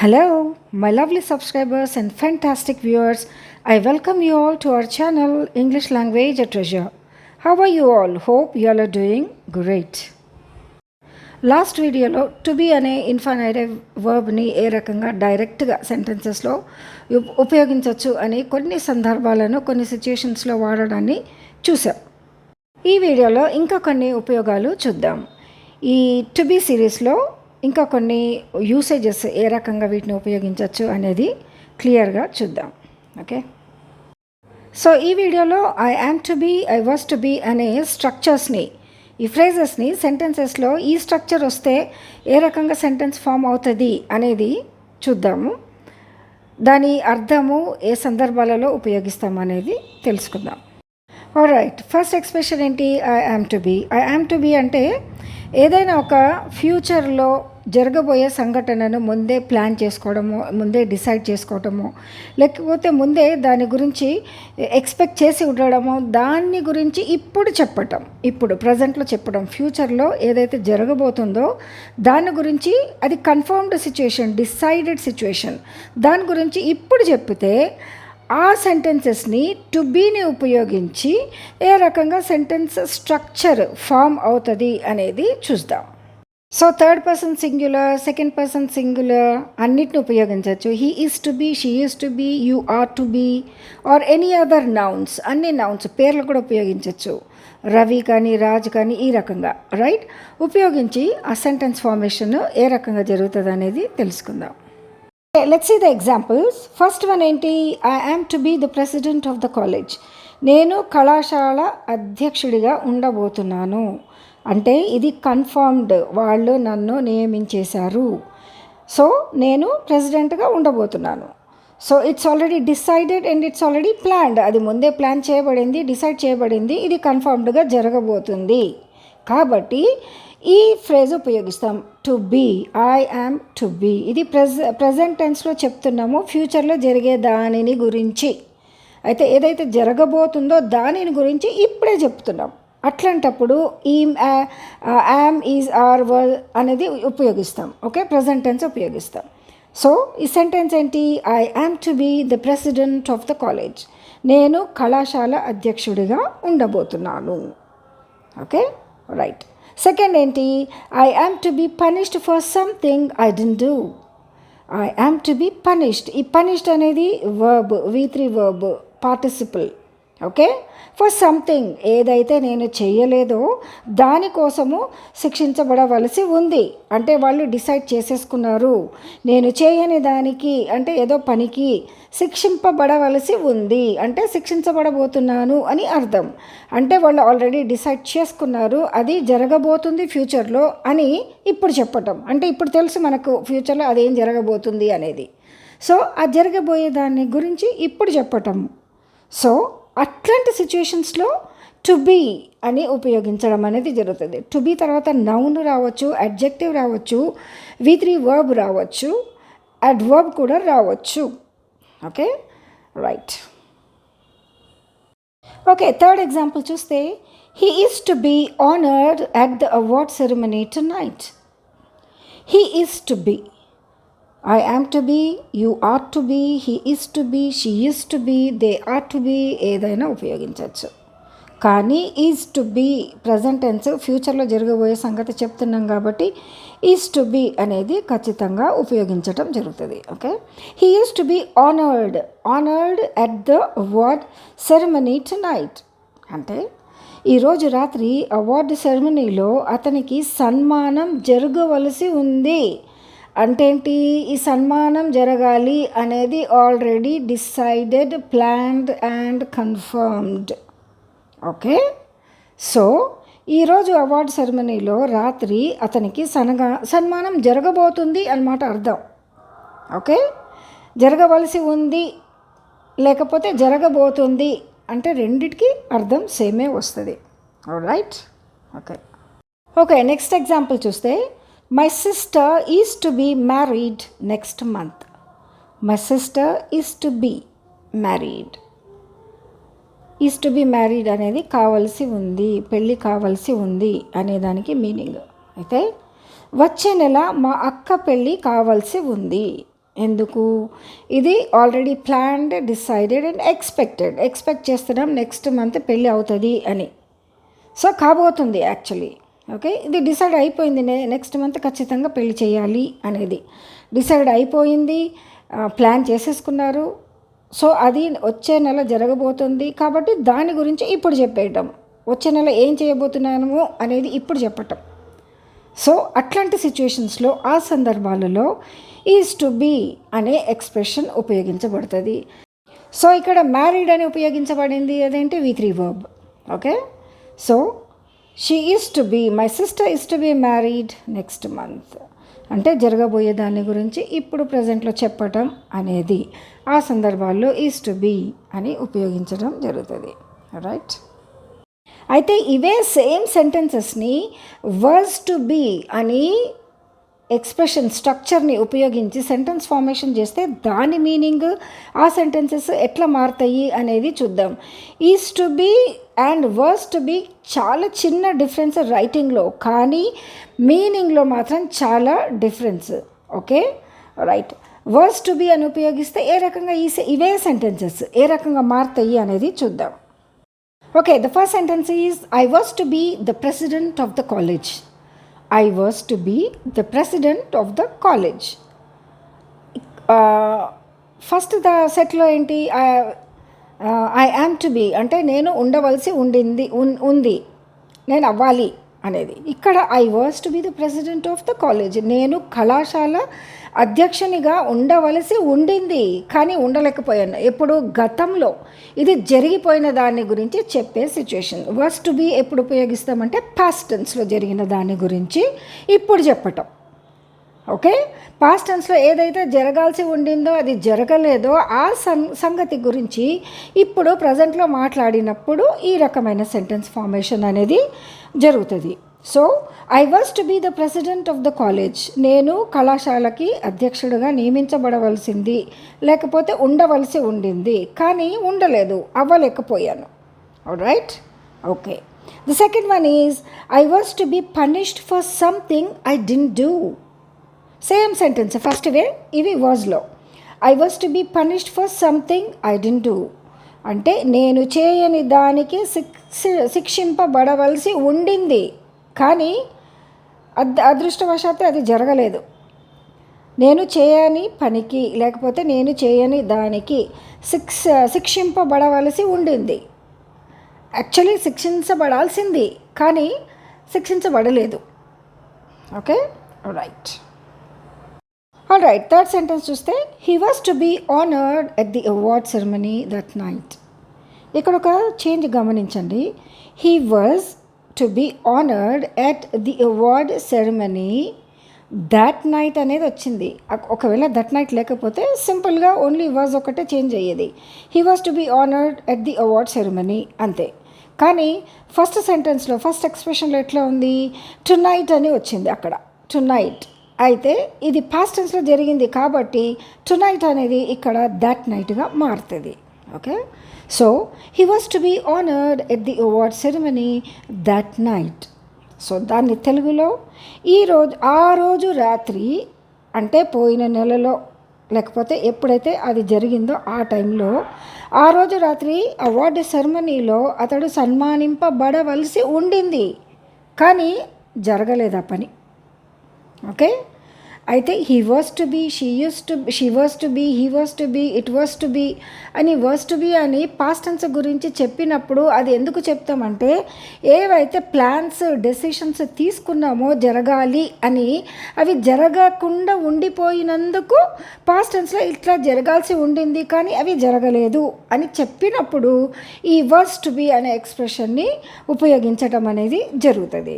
Hello, my lovely subscribers and fantastic viewers. I welcome you all to our channel English Language a Treasure. How are you all? Hope you all are doing great. Last వీడియోలో to be అనే infinitive వర్బ్ని ఏ రకంగా డైరెక్ట్గా సెంటెన్సెస్లో ఉపయోగించవచ్చు అని కొన్ని సందర్భాలను కొన్ని సిచ్యుయేషన్స్లో వాడడాన్ని చూసాం. ఈ వీడియోలో ఇంకా కొన్ని ఉపయోగాలు చూద్దాం. ఈ టు బీ సిరీస్లో ఇంకా కొన్ని యూసేజెస్ ఏ రకంగా వీటిని ఉపయోగించవచ్చు అనేది క్లియర్గా చూద్దాం. ఓకే, సో ఈ వీడియోలో I am to be, I was to be అనే స్ట్రక్చర్స్ని, ఈ ఫ్రేజెస్ని సెంటెన్సెస్లో ఈ స్ట్రక్చర్ వస్తే ఏ రకంగా సెంటెన్స్ ఫామ్ అవుతుంది అనేది చూద్దాము. దాని అర్థము ఏ సందర్భాలలో ఉపయోగిస్తాము అనేది తెలుసుకుందాం. ఆల్రైట్, ఫస్ట్ ఎక్స్ప్రెషన్ ఏంటి? I am to be. I am to be అంటే ఏదైనా ఒక ఫ్యూచర్లో జరగబోయే సంఘటనను ముందే ప్లాన్ చేసుకోవడము, ముందే డిసైడ్ చేసుకోవటము, లేకపోతే ముందే దాని గురించి ఎక్స్పెక్ట్ చేసి ఉండడము, దాన్ని గురించి ఇప్పుడు చెప్పటం, ఇప్పుడు ప్రజెంట్లో చెప్పడం, ఫ్యూచర్లో ఏదైతే జరగబోతుందో దాని గురించి, అది కన్ఫర్మ్డ్ సిచ్యుయేషన్, డిసైడెడ్ సిచ్యుయేషన్, దాని గురించి ఇప్పుడు చెప్తే ఆ సెంటెన్సెస్ని టు బీని ఉపయోగించి ఏ రకంగా సెంటెన్స్ స్ట్రక్చర్ ఫామ్ అవుతుంది అనేది చూద్దాం. So third person singular, second person singular అన్నిటిని ఉపయోగించవచ్చు. He is to be, she is to be, you are to be or any other nouns, అన్ని నౌన్స్ పేర్లు కూడా ఉపయోగించవచ్చు. రవి కానీ రాజ్ కానీ ఈ రకంగా రైట్ ఉపయోగించి ఆ సెంటెన్స్ ఫార్మేషన్ ఏ రకంగా జరుగుతుంది అనేది తెలుసుకుందాం. Let's see the examples. First one ఏంటి? I am to be the president of the college. నేను కళాశాల అధ్యక్షుడిగా ఉండబోతున్నాను. అంటే ఇది కన్ఫర్మ్డ్, వాళ్ళు నన్ను నియమించేశారు. సో నేను ప్రెసిడెంట్గా ఉండబోతున్నాను. So it's already decided and it's already planned. అది ముందే ప్లాన్ చేయబడింది, డిసైడ్ చేయబడింది, ఇది కన్ఫర్మ్డ్గా జరగబోతుంది. కాబట్టి ఈ ఫ్రేజ్ ఉపయోగిస్తాం, to be. I am to be. ఇది ప్రజెంట్ టెన్స్లో చెప్తున్నాము, ఫ్యూచర్లో జరిగే దానిని గురించి. అయితే ఏదైతే జరగబోతుందో దానిని గురించి ఇప్పుడే చెప్తున్నాం. అట్లాంటప్పుడు ఈ యామ్, ఈజ్, ఆర్, వర్ అనేది ఉపయోగిస్తాం. ఓకే, ప్రజెంట్ టెన్స్ ఉపయోగిస్తాం. సో ఈ సెంటెన్స్ ఏంటి? I am to be the president of the college. నేను కళాశాల అధ్యక్షుడిగా ఉండబోతున్నాను. Okay, right. సెకండ్ ఏంటి? I am to be punished for something I didn't do. I am to be punished. ఈ punished అనేది verb, V3 verb, participle. Okay, for something, ఏదైతే నేను చేయలేదో దానికోసము శిక్షించబడవలసి ఉంది. అంటే వాళ్ళు డిసైడ్ చేసేసుకున్నారు, నేను చేయని దానికి అంటే ఏదో పనికి శిక్షింపబడవలసి ఉంది, అంటే శిక్షించబడబోతున్నాను అని అర్థం. అంటే వాళ్ళు ఆల్రెడీ డిసైడ్ చేసుకున్నారు, అది జరగబోతుంది ఫ్యూచర్లో అని ఇప్పుడు చెప్పటం. అంటే ఇప్పుడు తెలుసు మనకు ఫ్యూచర్లో అదేం జరగబోతుంది అనేది. సో ఆ జరగబోయే దాని గురించి ఇప్పుడు చెప్పటం. సో అట్లాంటి సిచ్యుయేషన్స్లో టు బీ అని ఉపయోగించడం అనేది జరుగుతుంది. టు బీ తర్వాత నౌన్ రావచ్చు, అడ్జెక్టివ్ రావచ్చు, V3 వర్బ్ రావచ్చు, అడ్వర్బ్ కూడా రావచ్చు. Okay, right. Okay, third example చూస్తే, he is to be honoured at the award ceremony tonight. He is to be. I am to be, you are to be, he is to be, she is to be, they are to be ఏదైనా ఉపయోగించవచ్చు. కానీ is to be present tense, ఫ్యూచర్లో జరగబోయే సంగతి చెప్తున్నాం కాబట్టి is to be అనేది ఖచ్చితంగా ఉపయోగించటం జరుగుతుంది. Okay, he is to be honoured, honoured at the award ceremony tonight. అంటే ఈరోజు రాత్రి అవార్డు సెరమనీలో అతనికి సన్మానం జరగవలసి ఉంది. అంటే ఏంటి? ఈ సన్మానం జరగాలి అనేది already decided, planned and confirmed. Okay, so ఈరోజు అవార్డు సెరమనీలో రాత్రి అతనికి సన్మానం జరగబోతుంది అన్నమాట అర్థం. ఓకే, జరగవలసి ఉంది లేకపోతే జరగబోతుంది అంటే రెండిటికి అర్థం సేమే వస్తుంది. Right. Okay, okay, next example చూస్తే, My sister is to be married next month. My sister is to be married. Is to be married అనేది కావాల్సి ఉంది, పెళ్ళి కావాల్సి ఉంది అనేదానికి మీనింగ్. అయితే వచ్చే నెల మా అక్క పెళ్ళి కావాల్సి ఉంది. ఎందుకు? ఇది already planned, decided and expect చేస్తున్నాం నెక్స్ట్ మంత్ పెళ్ళి అవుతుంది అని. సో కాబోతుంది యాక్చువల్లీ. ఓకే, ఇది డిసైడ్ అయిపోయింది, నెక్స్ట్ మంత్ ఖచ్చితంగా పెళ్లి చేయాలి అనేది డిసైడ్ అయిపోయింది, ప్లాన్ చేసేసుకున్నారు. సో అది వచ్చే నెల జరగబోతుంది కాబట్టి దాని గురించి ఇప్పుడు చెప్పేయటం, వచ్చే నెల ఏం చేయబోతున్నాము అనేది ఇప్పుడు చెప్పటం. సో అట్లాంటి సిచ్యువేషన్స్లో, ఆ సందర్భాలలో ఈజ్ టు బీ అనే ఎక్స్ప్రెషన్ ఉపయోగించబడుతుంది. సో ఇక్కడ మ్యారీడ్ అని ఉపయోగించబడింది, అదేంటి V3 verb. Okay, so she is to be, my sister is to be married next month అంటే జరగబోయే దాని గురించి ఇప్పుడు ప్రజెంట్లో చెప్పటం అనేది ఆ సందర్భాల్లో ఈజ్ టు బీ అని ఉపయోగించడం జరుగుతుంది. రైట్. అయితే ఇవే సేమ్ సెంటెన్సెస్ని వర్స్ టు బీ అని ఎక్స్ప్రెషన్ స్ట్రక్చర్ని ఉపయోగించి సెంటెన్స్ ఫార్మేషన్ చేస్తే దాని మీనింగ్, ఆ సెంటెన్సెస్ ఎట్లా మారుతాయి అనేది చూద్దాం. Is to be and was to be చాలా చిన్న డిఫరెన్స్ రైటింగ్లో, కానీ మీనింగ్లో మాత్రం చాలా difference. Okay, right. Was to be అని ఉపయోగిస్తే ఏ రకంగా ఇవే సెంటెన్సెస్ ఏ రకంగా మారుతాయి అనేది చూద్దాం. Okay, the first sentence is I was to be the president of the college. I was to be the president of the college. First the సెట్లో ఏంటి? ఐ యామ్ టు బీ అంటే నేను ఉండవలసి ఉంది, నేను అవ్వాలి అనేది. ఇక్కడ I was to be the president of the college, నేను కళాశాల అధ్యక్షునిగా ఉండవలసి ఉండింది కానీ ఉండలేకపోయాను. ఎప్పుడు? గతంలో, ఇది జరిగిపోయిన దాని గురించి చెప్పే సిచ్యుయేషన్. వాస్ టు బీ ఎప్పుడు ఉపయోగిస్తామంటే పాస్ట్ టెన్స్లో జరిగిన దాని గురించి ఇప్పుడు చెప్పటం. ఓకే, పాస్ట్ టెన్స్లో ఏదైతే జరగాల్సి ఉండిందో అది జరగలేదో ఆ సంగతి గురించి ఇప్పుడు ప్రజెంట్లో మాట్లాడినప్పుడు ఈ రకమైన సెంటెన్స్ ఫార్మేషన్ అనేది జరుగుతుంది. So I was to be the president of the college, నేను కళాశాలకి అధ్యక్షుడిగా నియమించబడవలసింది, లేకపోతే ఉండవలసి ఉండింది కానీ ఉండలేదు, అవ్వలేకపోయాను. Right. Okay, the second one is I was to be punished for something I didn't do. Same sentence, first way ఇవి వాజ్లో. I was to be punished for something I didn't do అంటే నేను చేయని దానికి శిక్షింపబడవలసి ఉండింది కానీ అదృష్టవశాత్తు అది జరగలేదు. నేను చేయని పనికి లేకపోతే నేను చేయని దానికి శిక్షింపబడవలసి ఉండింది. యాక్చువల్లీ శిక్షించబడాల్సింది కానీ శిక్షించబడలేదు. Okay, right. All right, third sentence చూస్తే he was to be honoured at the award ceremony that night. ఇక్కడ ఒక చేంజ్ గమనించండి. He was to be honoured at the award ceremony that night అనేది వచ్చింది. ఒకవేళ దట్ నైట్ లేకపోతే సింపుల్గా only was ఒకటే చేంజ్ అయ్యేది. He was to be honoured at the award ceremony అంతే. కానీ ఫస్ట్ సెంటెన్స్లో ఫస్ట్ ఎక్స్ప్రెషన్లో ఎట్లా ఉంది? టు నైట్ అని వచ్చింది అక్కడ, టు నైట్. అయితే ఇది పాస్ట్ టెన్స్లో జరిగింది కాబట్టి టు నైట్ అనేది ఇక్కడ దట్ నైట్గా మారుతుంది. Okay, so he was to be honoured at the award ceremony that night. So దాన్ని తెలుగులో ఆ రోజు రాత్రి అంటే పోయిన నెలలో లేకపోతే ఎప్పుడైతే అది జరిగిందో ఆ టైంలో ఆ రోజు రాత్రి అవార్డు సెరమనీలో అతడు సన్మానింపబడవలసి ఉండింది కానీ జరగలేదు ఆ పని. ఓకే, అయితే he was to be, she was to be, he was to be, it was to be అని వాస్ టు బీ అని పాస్ట్ టెన్స్ గురించి చెప్పినప్పుడు అది ఎందుకు చెప్తామంటే ఏవైతే ప్లాన్స్ డెసిషన్స్ తీసుకున్నామో జరగాలి అని అవి జరగకుండా ఉండిపోయినందుకు పాస్ట్ టెన్స్లో ఇట్లా జరగాల్సి ఉండింది కానీ అవి జరగలేదు అని చెప్పినప్పుడు ఈ వాస్ టు బీ అనే ఎక్స్ప్రెషన్ని ఉపయోగించడం అనేది జరుగుతుంది.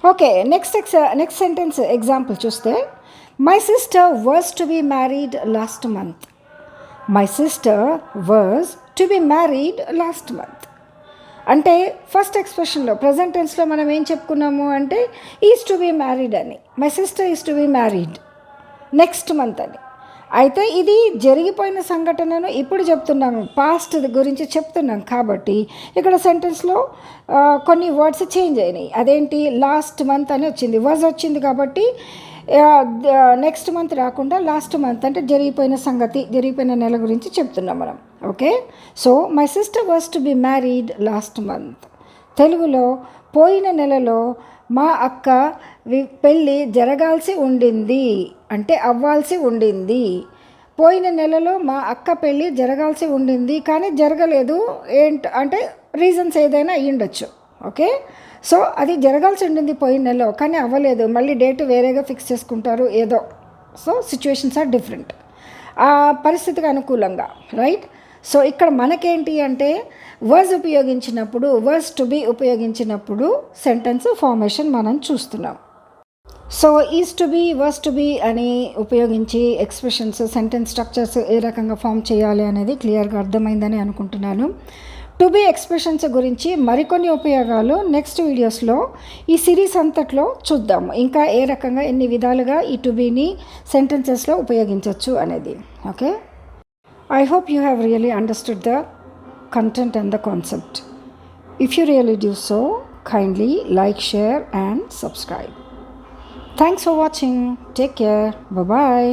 ఓకే, నెక్స్ట్ సెంటెన్స్ ఎగ్జాంపుల్ చూస్తే my sister was to be married last month. My sister was to be married last month అంటే ఫస్ట్ ఎక్స్ప్రెషన్లో ప్రజెంట్ టెన్స్లో మనం ఏం చెప్పుకున్నాము అంటే ఈజ్ టు బీ మ్యారీడ్ అని, my sister is to be married next month అని. అయితే ఇది జరిగిపోయిన సంఘటనను ఇప్పుడు చెప్తున్నాము, పాస్ట్ గురించి చెప్తున్నాం కాబట్టి ఇక్కడ సెంటెన్స్లో కొన్ని వర్డ్స్ చేంజ్ అయినాయి. అదేంటి? లాస్ట్ మంత్ అని వచ్చింది, వాజ్ వచ్చింది కాబట్టి నెక్స్ట్ మంత్ రాకుండా లాస్ట్ మంత్ అంటే జరిగిపోయిన నెల గురించి చెప్తున్నాం మనం. Okay, so my sister was to be married last month. తెలుగులో పోయిన నెలలో మా అక్క పెళ్ళి జరగాల్సి ఉండింది అంటే అవ్వాల్సి ఉండింది. పోయిన నెలలో మా అక్క పెళ్ళి జరగాల్సి ఉండింది కానీ జరగలేదు. అంటే రీజన్స్ ఏదైనా అయ్యుండొచ్చు. ఓకే, సో అది జరగాల్సి ఉండింది పోయిన నెలలో కానీ అవ్వలేదు, మళ్ళీ డేట్ వేరేగా ఫిక్స్ చేసుకుంటారు ఏదో. సో సిచ్యువేషన్స్ ఆర్ డిఫరెంట్, ఆ పరిస్థితికి అనుకూలంగా, రైట్. సో ఇక్కడ మనకేంటి అంటే వర్స్ ఉపయోగించినప్పుడు, వర్స్ టు బి ఉపయోగించినప్పుడు సెంటెన్స్ ఫార్మేషన్ మనం చూస్తున్నాం. So is to be, was to be అని ఉపయోగించి ఎక్స్ప్రెషన్స్, సెంటెన్స్ స్ట్రక్చర్స్ ఏ రకంగా ఫామ్ చేయాలి అనేది క్లియర్గా అర్థమైందని అనుకుంటున్నాను. టు బి ఎక్స్ప్రెషన్స్ గురించి మరికొన్ని ఉపయోగాలు నెక్స్ట్ వీడియోస్లో ఈ సిరీస్ అంతట్లో చూద్దాము. ఇంకా ఏ రకంగా ఎన్ని విధాలుగా ఈ టు బీని సెంటెన్సెస్లో ఉపయోగించవచ్చు అనేది. Okay, I hope you have really understood the content and the concept. If you really do so, kindly like, share and subscribe. Thanks for watching. Take care. Bye bye.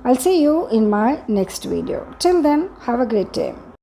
I'll see you in my next video. Till then, have a great day.